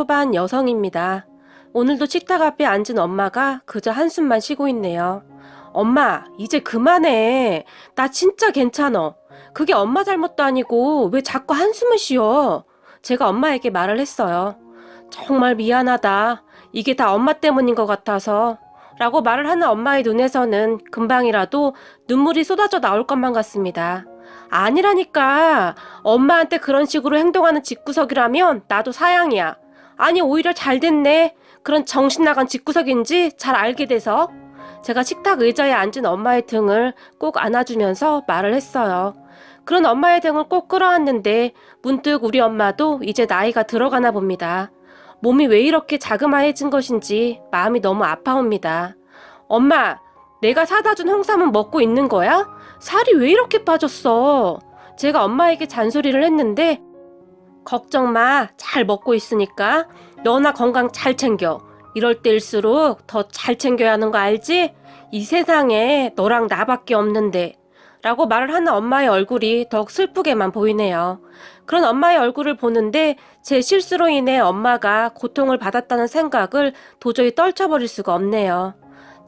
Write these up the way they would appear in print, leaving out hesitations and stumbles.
초반 여성입니다. 오늘도 식탁 앞에 앉은 엄마가 그저 한숨만 쉬고 있네요. 엄마, 이제 그만해. 나 진짜 괜찮어. 그게 엄마 잘못도 아니고 왜 자꾸 한숨을 쉬어? 제가 엄마에게 말을 했어요. 정말 미안하다. 이게 다 엄마 때문인 것 같아서. 라고 말을 하는 엄마의 눈에서는 금방이라도 눈물이 쏟아져 나올 것만 같습니다. 아니라니까. 엄마한테 그런 식으로 행동하는 집구석이라면 나도 사양이야. 아니, 오히려 잘 됐네. 그런 정신 나간 집구석인지 잘 알게 돼서. 제가 식탁 의자에 앉은 엄마의 등을 꼭 안아주면서 말을 했어요. 그런 엄마의 등을 꼭 끌어안는데 문득 우리 엄마도 이제 나이가 들어가나 봅니다. 몸이 왜 이렇게 자그마해진 것인지 마음이 너무 아파옵니다. 엄마, 내가 사다 준 홍삼은 먹고 있는 거야? 살이 왜 이렇게 빠졌어? 제가 엄마에게 잔소리를 했는데 걱정 마, 잘 먹고 있으니까 너나 건강 잘 챙겨. 이럴 때일수록 더 잘 챙겨야 하는 거 알지? 이 세상에 너랑 나밖에 없는데 라고 말을 하는 엄마의 얼굴이 더욱 슬프게만 보이네요. 그런 엄마의 얼굴을 보는데 제 실수로 인해 엄마가 고통을 받았다는 생각을 도저히 떨쳐버릴 수가 없네요.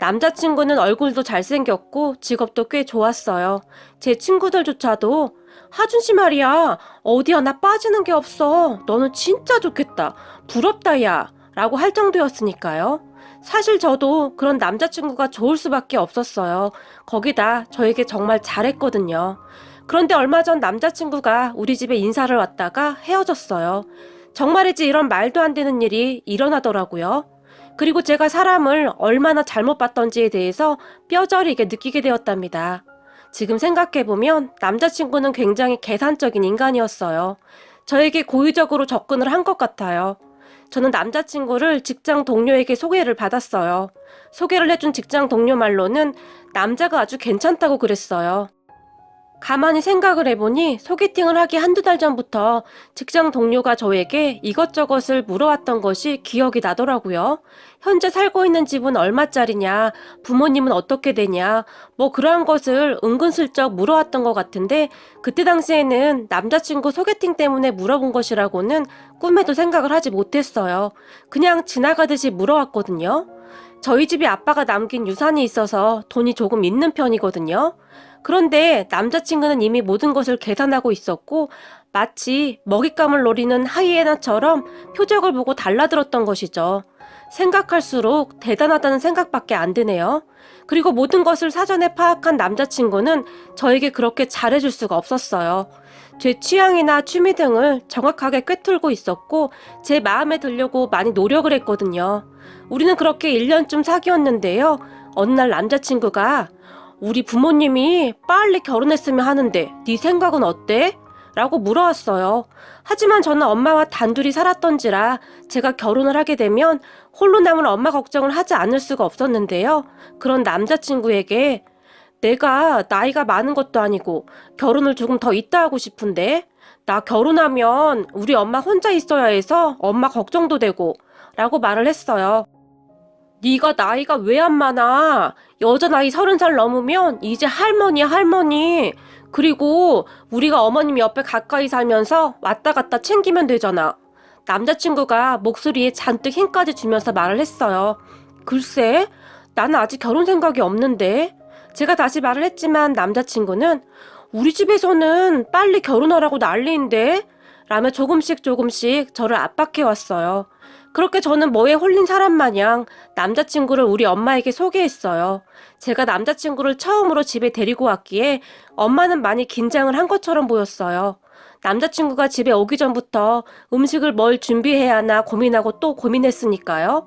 남자친구는 얼굴도 잘생겼고 직업도 꽤 좋았어요. 제 친구들조차도 하준 씨 말이야. 어디 하나 빠지는 게 없어. 너는 진짜 좋겠다. 부럽다 야. 라고 할 정도였으니까요. 사실 저도 그런 남자친구가 좋을 수밖에 없었어요. 거기다 저에게 정말 잘했거든요. 그런데 얼마 전 남자친구가 우리 집에 인사를 왔다가 헤어졌어요. 정말이지 이런 말도 안 되는 일이 일어나더라고요. 그리고 제가 사람을 얼마나 잘못 봤던지에 대해서 뼈저리게 느끼게 되었답니다. 지금 생각해보면 남자친구는 굉장히 계산적인 인간이었어요. 저에게 고의적으로 접근을 한 것 같아요. 저는 남자친구를 직장 동료에게 소개를 받았어요. 소개를 해준 직장 동료 말로는 남자가 아주 괜찮다고 그랬어요. 가만히 생각을 해보니 소개팅을 하기 한두 달 전부터 직장 동료가 저에게 이것저것을 물어왔던 것이 기억이 나더라고요. 현재 살고 있는 집은 얼마짜리냐, 부모님은 어떻게 되냐, 뭐 그러한 것을 은근슬쩍 물어왔던 것 같은데 그때 당시에는 남자친구 소개팅 때문에 물어본 것이라고는 꿈에도 생각을 하지 못했어요. 그냥 지나가듯이 물어왔거든요. 저희 집이 아빠가 남긴 유산이 있어서 돈이 조금 있는 편이거든요. 그런데 남자친구는 이미 모든 것을 계산하고 있었고 마치 먹잇감을 노리는 하이에나처럼 표적을 보고 달라들었던 것이죠. 생각할수록 대단하다는 생각밖에 안 드네요. 그리고 모든 것을 사전에 파악한 남자친구는 저에게 그렇게 잘해줄 수가 없었어요. 제 취향이나 취미 등을 정확하게 꿰뚫고 있었고 제 마음에 들려고 많이 노력을 했거든요. 우리는 그렇게 1년쯤 사귀었는데요. 어느 날 남자친구가 우리 부모님이 빨리 결혼했으면 하는데 네 생각은 어때? 라고 물어왔어요. 하지만 저는 엄마와 단둘이 살았던지라 제가 결혼을 하게 되면 홀로 남은 엄마 걱정을 하지 않을 수가 없었는데요. 그런 남자친구에게 내가 나이가 많은 것도 아니고 결혼을 조금 더 이따 하고 싶은데 나 결혼하면 우리 엄마 혼자 있어야 해서 엄마 걱정도 되고 라고 말을 했어요. 네가 나이가 왜 안 많아? 여자 나이 30살 넘으면 이제 할머니야 할머니. 그리고 우리가 어머님 옆에 가까이 살면서 왔다 갔다 챙기면 되잖아. 남자친구가 목소리에 잔뜩 힘까지 주면서 말을 했어요. 글쎄, 나는 아직 결혼 생각이 없는데. 제가 다시 말을 했지만 남자친구는 우리 집에서는 빨리 결혼하라고 난리인데? 라며 조금씩 저를 압박해 왔어요. 그렇게 저는 뭐에 홀린 사람 마냥 남자친구를 우리 엄마에게 소개했어요. 제가 남자친구를 처음으로 집에 데리고 왔기에 엄마는 많이 긴장을 한 것처럼 보였어요. 남자친구가 집에 오기 전부터 음식을 뭘 준비해야 하나 고민하고 또 고민했으니까요.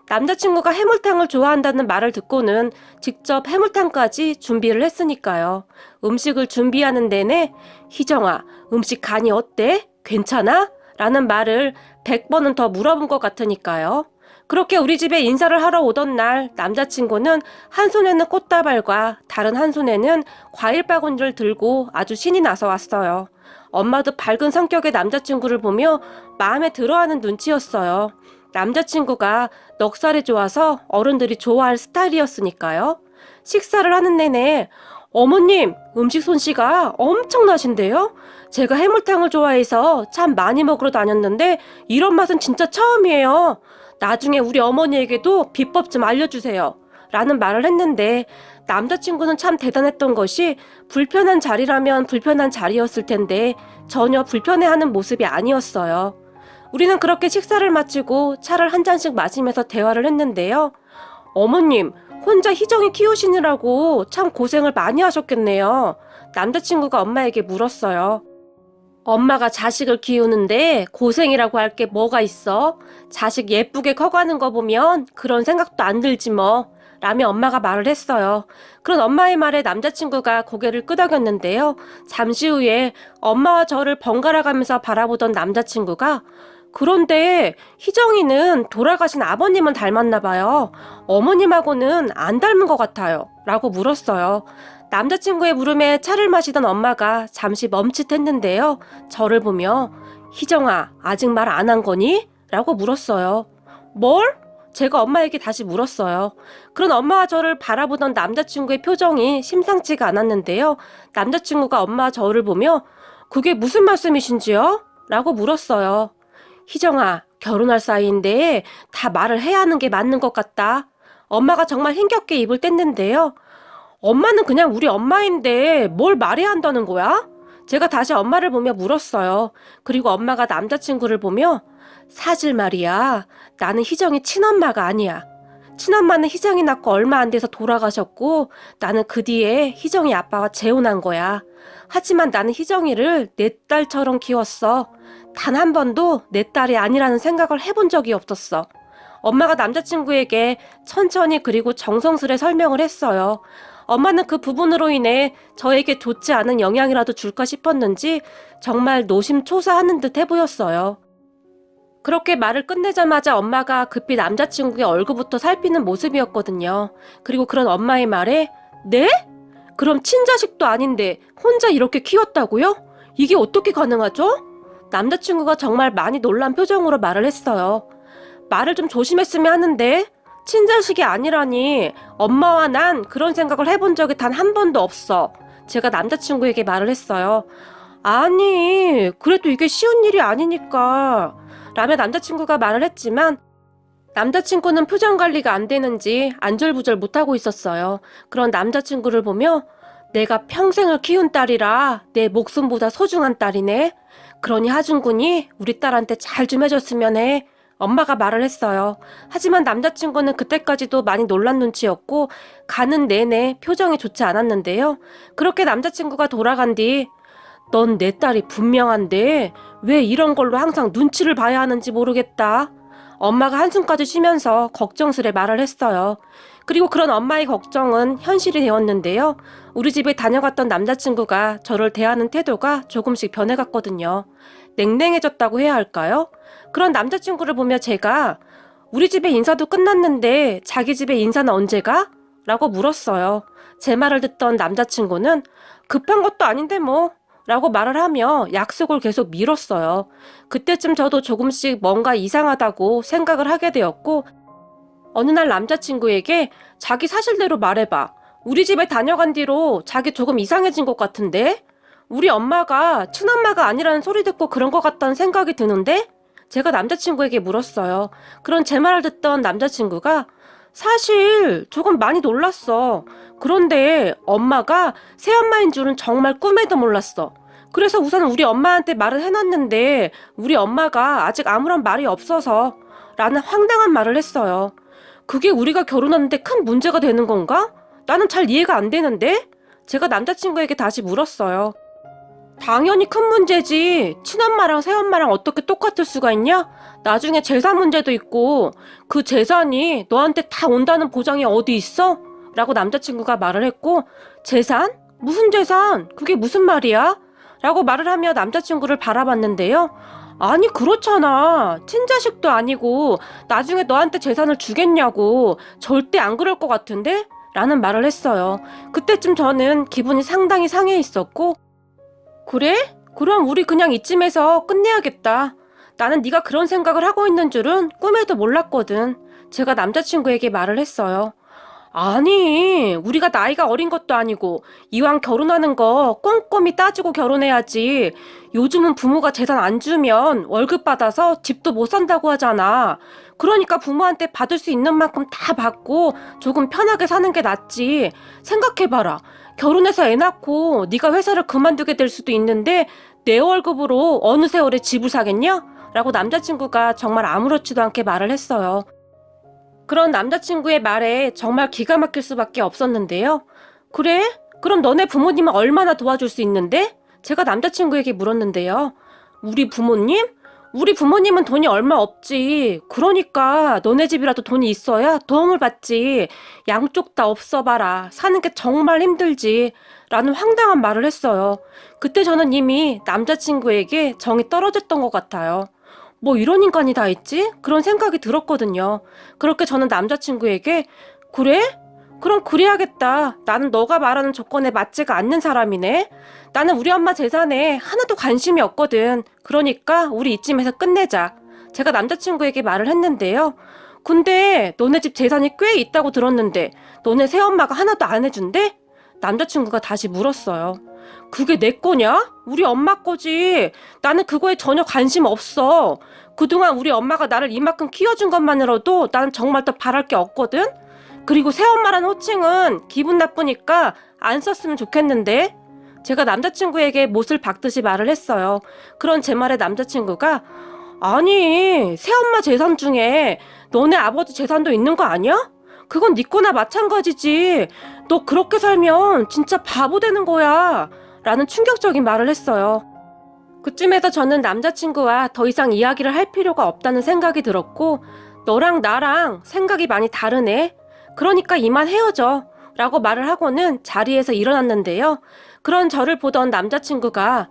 남자친구가 해물탕을 좋아한다는 말을 듣고는 직접 해물탕까지 준비를 했으니까요. 음식을 준비하는 내내 희정아, 음식 간이 어때? 괜찮아? 라는 말을 100번은 더 물어본 것 같으니까요. 그렇게 우리 집에 인사를 하러 오던 날 남자친구는 한 손에는 꽃다발과 다른 한 손에는 과일 바구니를 들고 아주 신이 나서 왔어요. 엄마도 밝은 성격의 남자친구를 보며 마음에 들어하는 눈치였어요. 남자친구가 넉살이 좋아서 어른들이 좋아할 스타일이었으니까요. 식사를 하는 내내 어머님, 음식 솜씨가 엄청나신데요? 제가 해물탕을 좋아해서 참 많이 먹으러 다녔는데 이런 맛은 진짜 처음이에요. 나중에 우리 어머니에게도 비법 좀 알려주세요. 라는 말을 했는데 남자친구는 참 대단했던 것이 불편한 자리라면 불편한 자리였을 텐데 전혀 불편해하는 모습이 아니었어요. 우리는 그렇게 식사를 마치고 차를 한 잔씩 마시면서 대화를 했는데요. 어머님, 혼자 희정이 키우시느라고 참 고생을 많이 하셨겠네요. 남자친구가 엄마에게 물었어요. 엄마가 자식을 키우는데 고생이라고 할 게 뭐가 있어? 자식 예쁘게 커가는 거 보면 그런 생각도 안 들지 뭐. 라며 엄마가 말을 했어요. 그런 엄마의 말에 남자친구가 고개를 끄덕였는데요. 잠시 후에 엄마와 저를 번갈아 가면서 바라보던 남자친구가 그런데 희정이는 돌아가신 아버님은 닮았나 봐요. 어머님하고는 안 닮은 것 같아요. 라고 물었어요. 남자친구의 물음에 차를 마시던 엄마가 잠시 멈칫했는데요. 저를 보며 희정아, 아직 말 안 한 거니? 라고 물었어요. 뭘? 제가 엄마에게 다시 물었어요. 그런 엄마와 저를 바라보던 남자친구의 표정이 심상치가 않았는데요. 남자친구가 엄마와 저를 보며 그게 무슨 말씀이신지요? 라고 물었어요. 희정아, 결혼할 사이인데 다 말을 해야 하는 게 맞는 것 같다. 엄마가 정말 힘겹게 입을 뗐는데요. 엄마는 그냥 우리 엄마인데 뭘 말해야 한다는 거야? 제가 다시 엄마를 보며 물었어요. 그리고 엄마가 남자친구를 보며 사실 말이야, 나는 희정이 친엄마가 아니야. 친엄마는 희정이 낳고 얼마 안 돼서 돌아가셨고 나는 그 뒤에 희정이 아빠와 재혼한 거야. 하지만 나는 희정이를 내 딸처럼 키웠어. 단 한 번도 내 딸이 아니라는 생각을 해본 적이 없었어. 엄마가 남자친구에게 천천히 그리고 정성스레 설명을 했어요. 엄마는 그 부분으로 인해 저에게 좋지 않은 영향이라도 줄까 싶었는지 정말 노심초사하는 듯 해 보였어요. 그렇게 말을 끝내자마자 엄마가 급히 남자친구의 얼굴부터 살피는 모습이었거든요. 그리고 그런 엄마의 말에 네? 그럼 친자식도 아닌데 혼자 이렇게 키웠다고요? 이게 어떻게 가능하죠? 남자친구가 정말 많이 놀란 표정으로 말을 했어요. 말을 좀 조심했으면 하는데 친자식이 아니라니 엄마와 난 그런 생각을 해본 적이 단 한 번도 없어. 제가 남자친구에게 말을 했어요. 아니, 그래도 이게 쉬운 일이 아니니까. 라며 남자친구가 말을 했지만 남자친구는 표정 관리가 안 되는지 안절부절 못하고 있었어요. 그런 남자친구를 보며 내가 평생을 키운 딸이라 내 목숨보다 소중한 딸이네. 그러니 하준군이 우리 딸한테 잘 좀 해줬으면 해. 엄마가 말을 했어요. 하지만 남자친구는 그때까지도 많이 놀란 눈치였고 가는 내내 표정이 좋지 않았는데요. 그렇게 남자친구가 돌아간 뒤 넌 내 딸이 분명한데 왜 이런 걸로 항상 눈치를 봐야 하는지 모르겠다. 엄마가 한숨까지 쉬면서 걱정스레 말을 했어요. 그리고 그런 엄마의 걱정은 현실이 되었는데요. 우리 집에 다녀갔던 남자친구가 저를 대하는 태도가 조금씩 변해갔거든요. 냉랭해졌다고 해야 할까요? 그런 남자친구를 보며 제가 우리 집에 인사도 끝났는데 자기 집에 인사는 언제 가? 라고 물었어요. 제 말을 듣던 남자친구는 급한 것도 아닌데 뭐 라고 말을 하며 약속을 계속 미뤘어요. 그때쯤 저도 조금씩 뭔가 이상하다고 생각을 하게 되었고 어느 날 남자친구에게 자기 사실대로 말해봐. 우리 집에 다녀간 뒤로 자기 조금 이상해진 것 같은데? 우리 엄마가 친엄마가 아니라는 소리 듣고 그런 것 같다는 생각이 드는데? 제가 남자친구에게 물었어요. 그런 제 말을 듣던 남자친구가 사실 조금 많이 놀랐어. 그런데 엄마가 새엄마인 줄은 정말 꿈에도 몰랐어. 그래서 우선 우리 엄마한테 말을 해놨는데 우리 엄마가 아직 아무런 말이 없어서 라는 황당한 말을 했어요. 그게 우리가 결혼하는데 큰 문제가 되는 건가? 나는 잘 이해가 안 되는데? 제가 남자친구에게 다시 물었어요. 당연히 큰 문제지. 친엄마랑 새엄마랑 어떻게 똑같을 수가 있냐? 나중에 재산 문제도 있고 그 재산이 너한테 다 온다는 보장이 어디 있어? 라고 남자친구가 말을 했고 재산? 무슨 재산? 그게 무슨 말이야? 라고 말을 하며 남자친구를 바라봤는데요. 아니 그렇잖아. 친자식도 아니고 나중에 너한테 재산을 주겠냐고. 절대 안 그럴 것 같은데? 라는 말을 했어요. 그때쯤 저는 기분이 상당히 상해 있었고 그래? 그럼 우리 그냥 이쯤에서 끝내야겠다. 나는 네가 그런 생각을 하고 있는 줄은 꿈에도 몰랐거든. 제가 남자친구에게 말을 했어요. 아니, 우리가 나이가 어린 것도 아니고 이왕 결혼하는 거 꼼꼼히 따지고 결혼해야지. 요즘은 부모가 재산 안 주면 월급 받아서 집도 못 산다고 하잖아. 그러니까 부모한테 받을 수 있는 만큼 다 받고 조금 편하게 사는 게 낫지. 생각해봐라. 결혼해서 애 낳고 네가 회사를 그만두게 될 수도 있는데 내 월급으로 어느 세월에 집을 사겠냐? 라고 남자친구가 정말 아무렇지도 않게 말을 했어요. 그런 남자친구의 말에 정말 기가 막힐 수밖에 없었는데요. 그래? 그럼 너네 부모님은 얼마나 도와줄 수 있는데? 제가 남자친구에게 물었는데요. 우리 부모님? 우리 부모님은 돈이 얼마 없지. 그러니까 너네 집이라도 돈이 있어야 도움을 받지. 양쪽 다 없어봐라. 사는 게 정말 힘들지. 라는 황당한 말을 했어요. 그때 저는 이미 남자친구에게 정이 떨어졌던 것 같아요. 뭐 이런 인간이 다 있지? 그런 생각이 들었거든요. 그렇게 저는 남자친구에게 그래? 그럼 그래야겠다. 나는 너가 말하는 조건에 맞지가 않는 사람이네. 나는 우리 엄마 재산에 하나도 관심이 없거든. 그러니까 우리 이쯤에서 끝내자. 제가 남자친구에게 말을 했는데요. 근데 너네 집 재산이 꽤 있다고 들었는데 너네 새엄마가 하나도 안 해준대? 남자친구가 다시 물었어요. 그게 내 거냐? 우리 엄마 거지. 나는 그거에 전혀 관심 없어. 그동안 우리 엄마가 나를 이만큼 키워준 것만으로도 나는 정말 더 바랄 게 없거든? 그리고 새엄마란 호칭은 기분 나쁘니까 안 썼으면 좋겠는데? 제가 남자친구에게 못을 박듯이 말을 했어요. 그런 제 말에 남자친구가 아니, 새엄마 재산 중에 너네 아버지 재산도 있는 거 아니야? 그건 네 거나 마찬가지지. 너 그렇게 살면 진짜 바보 되는 거야. 라는 충격적인 말을 했어요. 그쯤에서 저는 남자친구와 더 이상 이야기를 할 필요가 없다는 생각이 들었고 너랑 나랑 생각이 많이 다르네. 그러니까 이만 헤어져. 라고 말을 하고는 자리에서 일어났는데요. 그런 저를 보던 남자친구가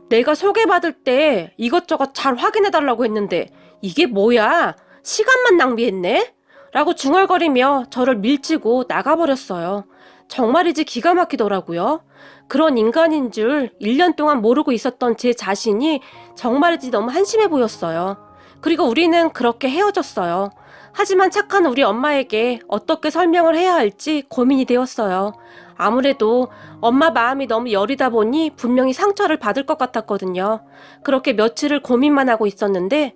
내가 소개받을 때 이것저것 잘 확인해달라고 했는데 이게 뭐야? 시간만 낭비했네? 라고 중얼거리며 저를 밀치고 나가버렸어요. 정말이지 기가 막히더라고요. 그런 인간인 줄 1년 동안 모르고 있었던 제 자신이 정말이지 너무 한심해 보였어요. 그리고 우리는 그렇게 헤어졌어요. 하지만 착한 우리 엄마에게 어떻게 설명을 해야 할지 고민이 되었어요. 아무래도 엄마 마음이 너무 여리다 보니 분명히 상처를 받을 것 같았거든요. 그렇게 며칠을 고민만 하고 있었는데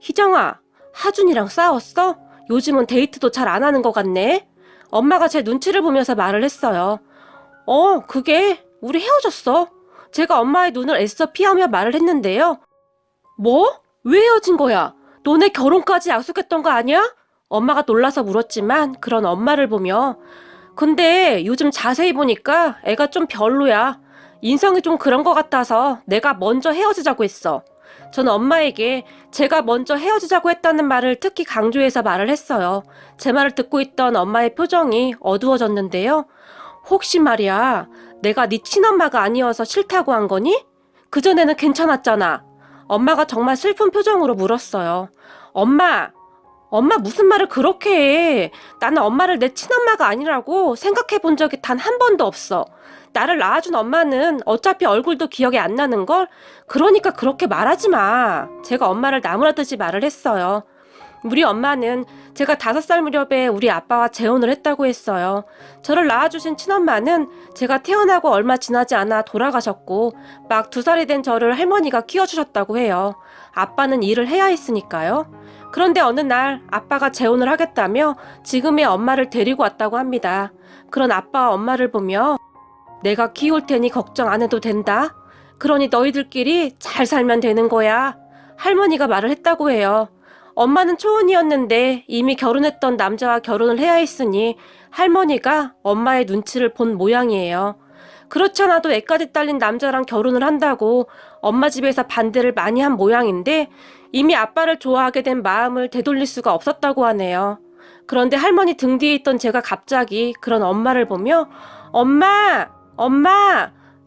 희정아, 하준이랑 싸웠어? 요즘은 데이트도 잘 안 하는 것 같네? 엄마가 제 눈치를 보면서 말을 했어요. 그게 우리 헤어졌어. 제가 엄마의 눈을 애써 피하며 말을 했는데요. 뭐? 왜 헤어진 거야? 너네 결혼까지 약속했던 거 아니야? 엄마가 놀라서 물었지만 그런 엄마를 보며 근데 요즘 자세히 보니까 애가 좀 별로야. 인성이 좀 그런 것 같아서 내가 먼저 헤어지자고 했어. 저는 엄마에게 제가 먼저 헤어지자고 했다는 말을 특히 강조해서 말을 했어요. 제 말을 듣고 있던 엄마의 표정이 어두워졌는데요. 혹시 말이야, 내가 네 친엄마가 아니어서 싫다고 한 거니? 그전에는 괜찮았잖아. 엄마가 정말 슬픈 표정으로 물었어요. 엄마 무슨 말을 그렇게 해. 나는 엄마를 내 친엄마가 아니라고 생각해 본 적이 단 한 번도 없어. 나를 낳아준 엄마는 어차피 얼굴도 기억이 안 나는 걸. 그러니까 그렇게 말하지 마. 제가 엄마를 나무라듯이 말을 했어요. 우리 엄마는 제가 5살 무렵에 우리 아빠와 재혼을 했다고 했어요. 저를 낳아주신 친엄마는 제가 태어나고 얼마 지나지 않아 돌아가셨고 막 2살이 된 저를 할머니가 키워주셨다고 해요. 아빠는 일을 해야 했으니까요. 그런데 어느 날 아빠가 재혼을 하겠다며 지금의 엄마를 데리고 왔다고 합니다. 그런 아빠와 엄마를 보며 내가 키울 테니 걱정 안 해도 된다. 그러니 너희들끼리 잘 살면 되는 거야. 할머니가 말을 했다고 해요. 엄마는 초혼이었는데 이미 결혼했던 남자와 결혼을 해야 했으니 할머니가 엄마의 눈치를 본 모양이에요. 그렇지 않아도 애까지 딸린 남자랑 결혼을 한다고 엄마 집에서 반대를 많이 한 모양인데 이미 아빠를 좋아하게 된 마음을 되돌릴 수가 없었다고 하네요. 그런데 할머니 등 뒤에 있던 제가 갑자기 그런 엄마를 보며 엄마!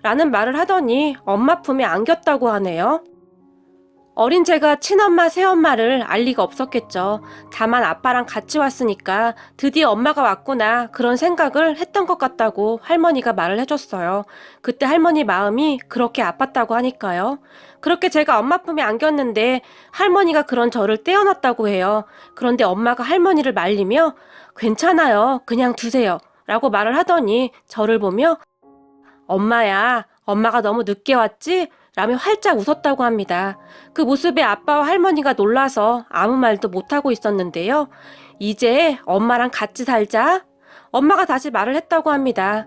라는 말을 하더니 엄마 품에 안겼다고 하네요. 어린 제가 친엄마, 새엄마를 알 리가 없었겠죠. 다만 아빠랑 같이 왔으니까 드디어 엄마가 왔구나 그런 생각을 했던 것 같다고 할머니가 말을 해줬어요. 그때 할머니 마음이 그렇게 아팠다고 하니까요. 그렇게 제가 엄마 품에 안겼는데 할머니가 그런 저를 떼어놨다고 해요. 그런데 엄마가 할머니를 말리며 괜찮아요. 그냥 두세요. 라고 말을 하더니 저를 보며 엄마야, 엄마가 너무 늦게 왔지? 라며 활짝 웃었다고 합니다. 그 모습에 아빠와 할머니가 놀라서 아무 말도 못하고 있었는데요. 이제 엄마랑 같이 살자. 엄마가 다시 말을 했다고 합니다.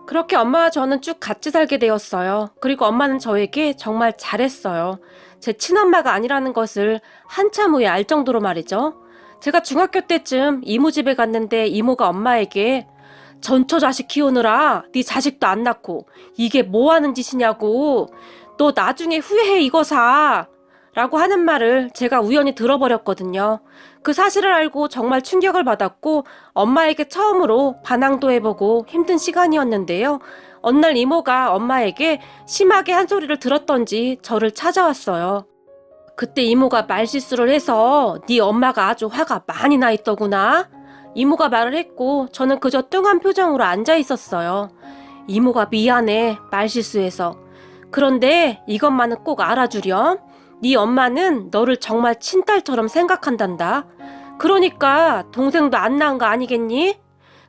그렇게 엄마와 저는 쭉 같이 살게 되었어요. 그리고 엄마는 저에게 정말 잘했어요. 제 친엄마가 아니라는 것을 한참 후에 알 정도로 말이죠. 제가 중학교 때쯤 이모 집에 갔는데 이모가 엄마에게 전처 자식 키우느라 네 자식도 안 낳고 이게 뭐 하는 짓이냐고 너 나중에 후회해 이거사 라고 하는 말을 제가 우연히 들어버렸거든요. 그 사실을 알고 정말 충격을 받았고 엄마에게 처음으로 반항도 해보고 힘든 시간이었는데요. 어느 날 이모가 엄마에게 심하게 한 소리를 들었던지 저를 찾아왔어요. 그때 이모가 말실수를 해서 네 엄마가 아주 화가 많이 나 있더구나. 이모가 말을 했고 저는 그저 뚱한 표정으로 앉아 있었어요. 이모가 미안해 말실수해서. 그런데 이것만은 꼭 알아주렴. 네 엄마는 너를 정말 친딸처럼 생각한단다. 그러니까 동생도 안 낳은 거 아니겠니?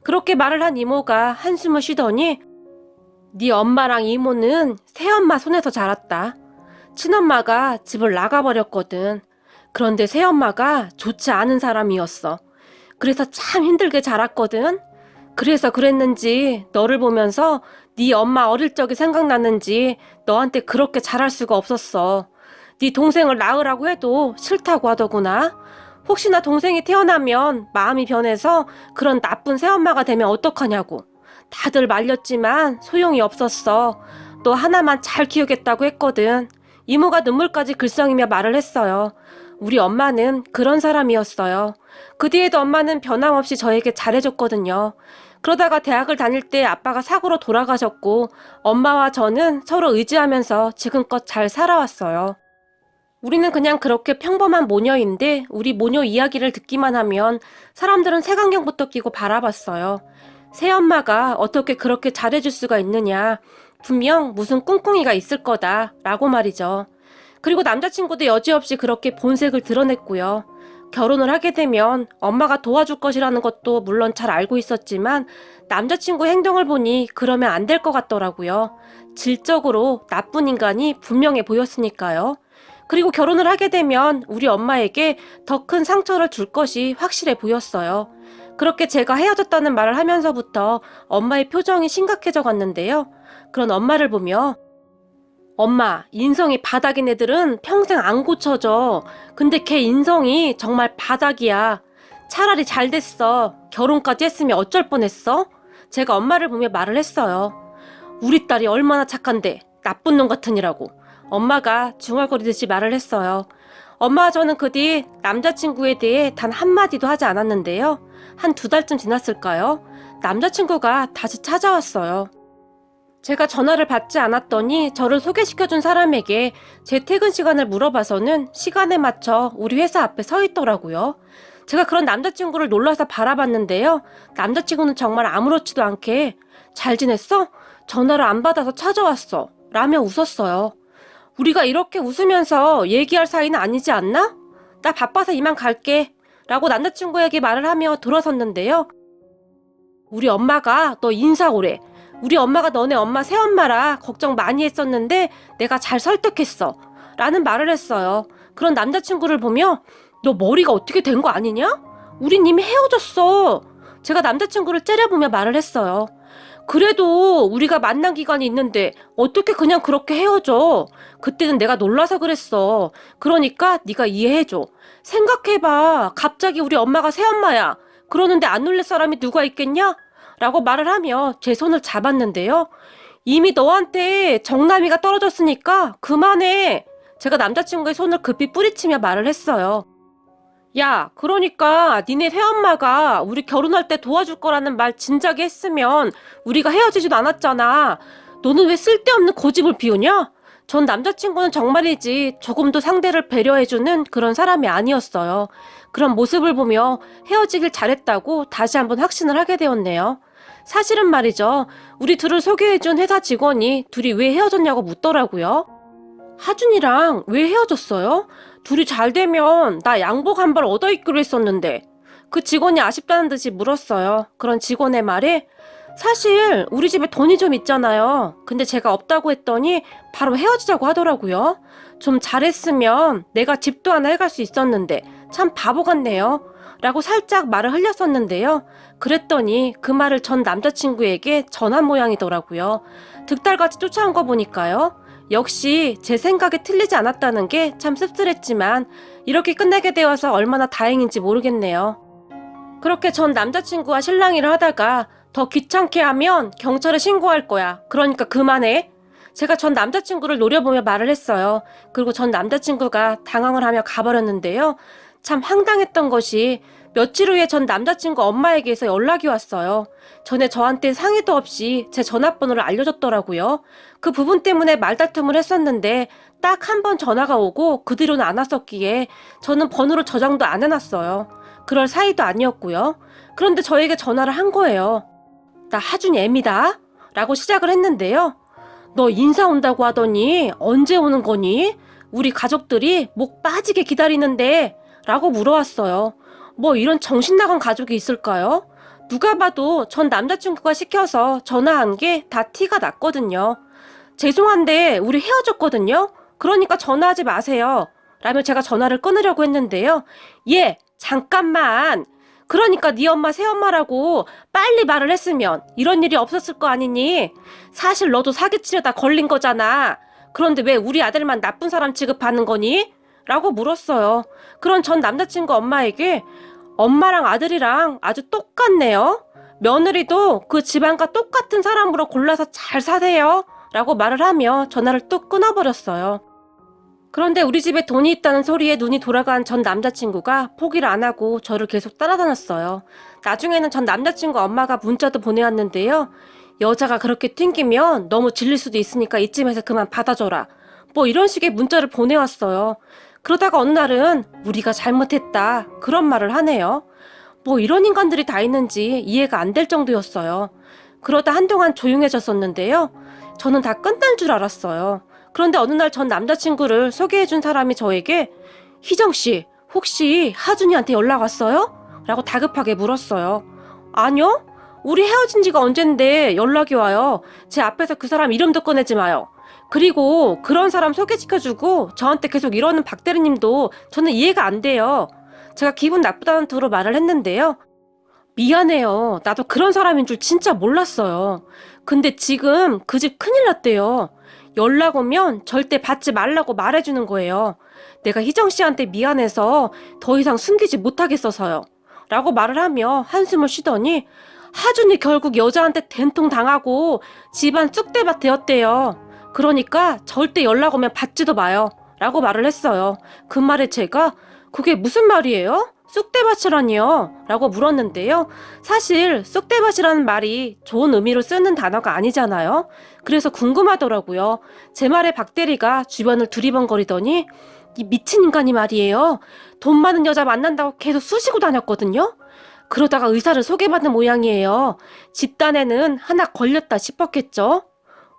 그렇게 말을 한 이모가 한숨을 쉬더니 네 엄마랑 이모는 새엄마 손에서 자랐다. 친엄마가 집을 나가버렸거든. 그런데 새엄마가 좋지 않은 사람이었어. 그래서 참 힘들게 자랐거든. 그래서 그랬는지 너를 보면서 네 엄마 어릴 적이 생각났는지 너한테 그렇게 잘할 수가 없었어. 네 동생을 낳으라고 해도 싫다고 하더구나. 혹시나 동생이 태어나면 마음이 변해서 그런 나쁜 새엄마가 되면 어떡하냐고. 다들 말렸지만 소용이 없었어. 너 하나만 잘 키우겠다고 했거든. 이모가 눈물까지 글썽이며 말을 했어요. 우리 엄마는 그런 사람이었어요. 그 뒤에도 엄마는 변함없이 저에게 잘해줬거든요. 그러다가 대학을 다닐 때 아빠가 사고로 돌아가셨고 엄마와 저는 서로 의지하면서 지금껏 잘 살아왔어요. 우리는 그냥 그렇게 평범한 모녀인데 우리 모녀 이야기를 듣기만 하면 사람들은 색안경부터 끼고 바라봤어요. 새엄마가 어떻게 그렇게 잘해줄 수가 있느냐. 분명 무슨 꿍꿍이가 있을 거다 라고 말이죠. 그리고 남자친구도 여지없이 그렇게 본색을 드러냈고요. 결혼을 하게 되면 엄마가 도와줄 것이라는 것도 물론 잘 알고 있었지만 남자친구 행동을 보니 그러면 안 될 것 같더라고요. 질적으로 나쁜 인간이 분명해 보였으니까요. 그리고 결혼을 하게 되면 우리 엄마에게 더 큰 상처를 줄 것이 확실해 보였어요. 그렇게 제가 헤어졌다는 말을 하면서부터 엄마의 표정이 심각해져 갔는데요. 그런 엄마를 보며 엄마, 인성이 바닥인 애들은 평생 안 고쳐져. 근데 걔 인성이 정말 바닥이야. 차라리 잘 됐어. 결혼까지 했으면 어쩔 뻔했어? 제가 엄마를 보며 말을 했어요. 우리 딸이 얼마나 착한데 나쁜 놈 같으니라고. 엄마가 중얼거리듯이 말을 했어요. 엄마와 저는 그 뒤 남자친구에 대해 단 한마디도 하지 않았는데요. 한 2달쯤 지났을까요? 남자친구가 다시 찾아왔어요. 제가 전화를 받지 않았더니 저를 소개시켜준 사람에게 제 퇴근 시간을 물어봐서는 시간에 맞춰 우리 회사 앞에 서 있더라고요. 제가 그런 남자친구를 놀라서 바라봤는데요. 남자친구는 정말 아무렇지도 않게 잘 지냈어? 전화를 안 받아서 찾아왔어. 라며 웃었어요. 우리가 이렇게 웃으면서 얘기할 사이는 아니지 않나? 나 바빠서 이만 갈게. 라고 남자친구에게 말을 하며 돌아섰는데요. 우리 엄마가 너 인사 오래. 우리 엄마가 너네 엄마 새엄마라 걱정 많이 했었는데 내가 잘 설득했어. 라는 말을 했어요. 그런 남자친구를 보며 너 머리가 어떻게 된 거 아니냐? 우린 이미 헤어졌어. 제가 남자친구를 째려보며 말을 했어요. 그래도 우리가 만난 기간이 있는데 어떻게 그냥 그렇게 헤어져? 그때는 내가 놀라서 그랬어. 그러니까 네가 이해해줘. 생각해봐. 갑자기 우리 엄마가 새엄마야. 그러는데 안 놀랄 사람이 누가 있겠냐? 라고 말을 하며 제 손을 잡았는데요. 이미 너한테 정남이가 떨어졌으니까 그만해. 제가 남자친구의 손을 급히 뿌리치며 말을 했어요. 야, 그러니까 니네 새엄마가 우리 결혼할 때 도와줄 거라는 말 진작에 했으면 우리가 헤어지지도 않았잖아. 너는 왜 쓸데없는 고집을 피우냐? 전 남자친구는 정말이지 조금도 상대를 배려해주는 그런 사람이 아니었어요. 그런 모습을 보며 헤어지길 잘했다고 다시 한번 확신을 하게 되었네요. 사실은 말이죠. 우리 둘을 소개해준 회사 직원이 둘이 왜 헤어졌냐고 묻더라고요. 하준이랑 왜 헤어졌어요? 둘이 잘 되면 나 양복 한 벌 얻어 입기로 했었는데. 그 직원이 아쉽다는 듯이 물었어요. 그런 직원의 말에 사실 우리 집에 돈이 좀 있잖아요. 근데 제가 없다고 했더니 바로 헤어지자고 하더라고요. 좀 잘했으면 내가 집도 하나 해갈 수 있었는데 참 바보 같네요. 라고 살짝 말을 흘렸었는데요. 그랬더니 그 말을 전 남자친구에게 전한 모양이더라고요. 득달같이 쫓아온 거 보니까요. 역시 제 생각이 틀리지 않았다는 게 참 씁쓸했지만 이렇게 끝내게 되어서 얼마나 다행인지 모르겠네요. 그렇게 전 남자친구와 실랑이를 하다가 더 귀찮게 하면 경찰에 신고할 거야. 그러니까 그만해. 제가 전 남자친구를 노려보며 말을 했어요. 그리고 전 남자친구가 당황을 하며 가버렸는데요. 참 황당했던 것이 며칠 후에 전 남자친구 엄마에게서 연락이 왔어요. 전에 저한테 상의도 없이 제 전화번호를 알려줬더라고요. 그 부분 때문에 말다툼을 했었는데 딱 한 번 전화가 오고 그 뒤로는 안 왔었기에 저는 번호를 저장도 안 해놨어요. 그럴 사이도 아니었고요. 그런데 저에게 전화를 한 거예요. 나 하준이 애미다 라고 시작을 했는데요. 너 인사 온다고 하더니 언제 오는 거니? 우리 가족들이 목 빠지게 기다리는데 라고 물어왔어요. 뭐 이런 정신 나간 가족이 있을까요? 누가 봐도 전 남자친구가 시켜서 전화한 게 다 티가 났거든요. 죄송한데 우리 헤어졌거든요. 그러니까 전화하지 마세요. 라며 제가 전화를 끊으려고 했는데요. 얘 잠깐만. 그러니까 네 엄마 새엄마라고 빨리 말을 했으면 이런 일이 없었을 거 아니니? 사실 너도 사기치려다 걸린 거잖아. 그런데 왜 우리 아들만 나쁜 사람 취급하는 거니? 라고 물었어요. 그런 전 남자친구 엄마에게 엄마랑 아들이랑 아주 똑같네요. 며느리도 그 집안과 똑같은 사람으로 골라서 잘 사세요. 라고 말을 하며 전화를 뚝 끊어버렸어요. 그런데 우리 집에 돈이 있다는 소리에 눈이 돌아간 전 남자친구가 포기를 안 하고 저를 계속 따라다녔어요. 나중에는 전 남자친구 엄마가 문자도 보내왔는데요. 여자가 그렇게 튕기면 너무 질릴 수도 있으니까 이쯤에서 그만 받아줘라. 뭐 이런 식의 문자를 보내왔어요. 그러다가 어느 날은 우리가 잘못했다 그런 말을 하네요. 뭐 이런 인간들이 다 있는지 이해가 안 될 정도였어요. 그러다 한동안 조용해졌었는데요. 저는 다 끝난 줄 알았어요. 그런데 어느 날 전 남자친구를 소개해준 사람이 저에게 희정씨 혹시 하준이한테 연락 왔어요? 라고 다급하게 물었어요. 아니요? 우리 헤어진 지가 언젠데 연락이 와요. 제 앞에서 그 사람 이름도 꺼내지 마요. 그리고 그런 사람 소개시켜주고 저한테 계속 이러는 박 대리님도 저는 이해가 안 돼요. 제가 기분 나쁘다는 투로 말을 했는데요. 미안해요. 나도 그런 사람인 줄 진짜 몰랐어요. 근데 지금 그 집 큰일 났대요. 연락 오면 절대 받지 말라고 말해주는 거예요. 내가 희정 씨한테 미안해서 더 이상 숨기지 못하겠어서요. 라고 말을 하며 한숨을 쉬더니 하준이 결국 여자한테 된통 당하고 집안 쑥대밭 되었대요. 그러니까 절대 연락 오면 받지도 마요. 라고 말을 했어요. 그 말에 제가 그게 무슨 말이에요? 쑥대밭이라니요? 라고 물었는데요. 사실 쑥대밭이라는 말이 좋은 의미로 쓰는 단어가 아니잖아요. 그래서 궁금하더라고요. 제 말에 박대리가 주변을 두리번거리더니 이 미친 인간이 말이에요. 돈 많은 여자 만난다고 계속 쑤시고 다녔거든요. 그러다가 의사를 소개받은 모양이에요. 집단에는 하나 걸렸다 싶었겠죠.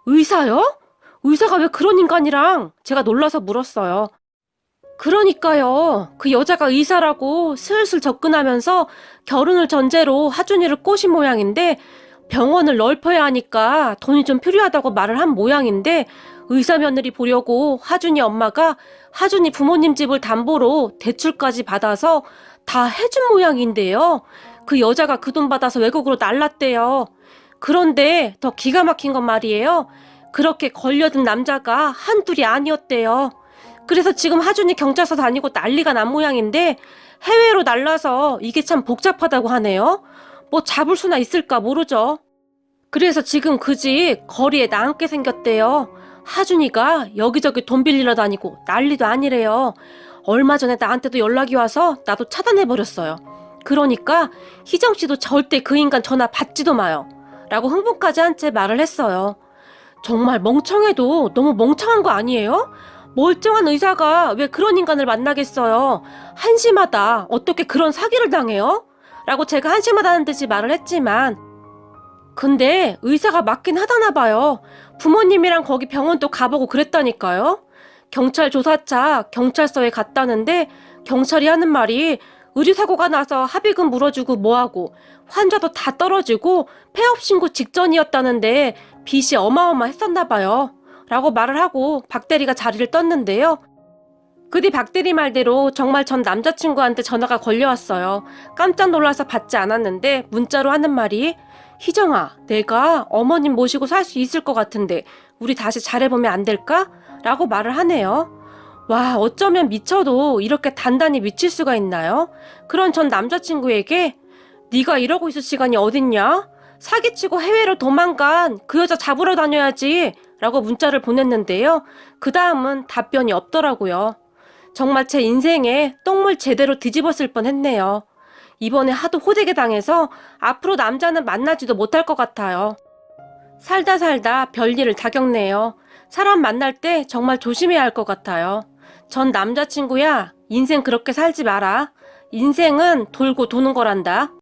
의사요? 의사가 왜 그런 인간이랑? 제가 놀라서 물었어요. 그러니까요. 그 여자가 의사라고 슬슬 접근하면서 결혼을 전제로 하준이를 꼬신 모양인데 병원을 넓혀야 하니까 돈이 좀 필요하다고 말을 한 모양인데 의사 며느리 보려고 하준이 엄마가 하준이 부모님 집을 담보로 대출까지 받아서 다 해준 모양인데요. 그 여자가 그 돈 받아서 외국으로 날랐대요. 그런데 더 기가 막힌 건 말이에요. 그렇게 걸려든 남자가 한둘이 아니었대요. 그래서 지금 하준이 경찰서 다니고 난리가 난 모양인데 해외로 날라서 이게 참 복잡하다고 하네요. 뭐 잡을 수나 있을까 모르죠. 그래서 지금 그 집 거리에 나앉게 생겼대요. 하준이가 여기저기 돈 빌리러 다니고 난리도 아니래요. 얼마 전에 나한테도 연락이 와서 나도 차단해버렸어요. 그러니까 희정씨도 절대 그 인간 전화 받지도 마요. 라고 흥분까지 한 채 말을 했어요. 정말 멍청해도 너무 멍청한 거 아니에요? 멀쩡한 의사가 왜 그런 인간을 만나겠어요? 한심하다. 어떻게 그런 사기를 당해요? 라고 제가 한심하다는 듯이 말을 했지만, 근데 의사가 맞긴 하다나 봐요. 부모님이랑 거기 병원도 가보고 그랬다니까요. 경찰 조사차 경찰서에 갔다는데 경찰이 하는 말이 의료사고가 나서 합의금 물어주고 뭐하고 환자도 다 떨어지고 폐업 신고 직전이었다는데 빚이 어마어마했었나 봐요. 라고 말을 하고 박대리가 자리를 떴는데요. 그 뒤 박대리 말대로 정말 전 남자친구한테 전화가 걸려왔어요. 깜짝 놀라서 받지 않았는데 문자로 하는 말이 희정아, 내가 어머님 모시고 살 수 있을 것 같은데 우리 다시 잘해보면 안 될까? 라고 말을 하네요. 와, 어쩌면 미쳐도 이렇게 단단히 미칠 수가 있나요? 그런 전 남자친구에게 네가 이러고 있을 시간이 어딨냐? 사기치고 해외로 도망간 그 여자 잡으러 다녀야지 라고 문자를 보냈는데요. 그 다음은 답변이 없더라고요. 정말 제 인생에 똥물 제대로 뒤집었을 뻔했네요. 이번에 하도 호되게 당해서 앞으로 남자는 만나지도 못할 것 같아요. 살다 살다 별일을 다 겪네요. 사람 만날 때 정말 조심해야 할 것 같아요. 전 남자친구야, 인생 그렇게 살지 마라. 인생은 돌고 도는 거란다.